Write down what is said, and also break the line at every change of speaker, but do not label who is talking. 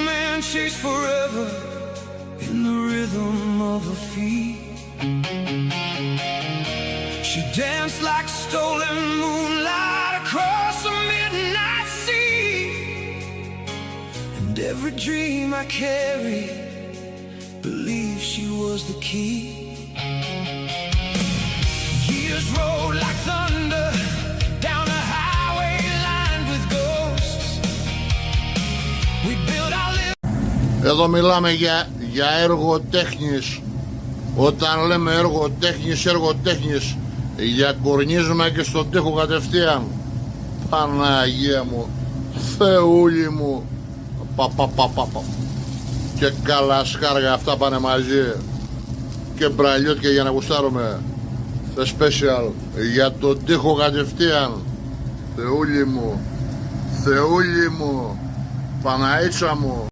man chased forever in the rhythm of her feet. She danced like stolen moonlight across a midnight sea. And every dream I carry believed she was the key. Years rolled like thunder down a highway lined with ghosts. We built our lives.
Εδώ μιλάμε για έργο τέχνης. Όταν λέμε έργο τέχνης, για κορνίζουμε και στον τοίχο κατευθείαν. Παναγία μου, Θεούλη μου, και καλά σκάργα αυτά πάνε μαζί. Και μπραλιώτια για να γουστάρουμε. The special για τον τοίχο κατευθείαν. Θεούλη μου, Παναίτσα μου.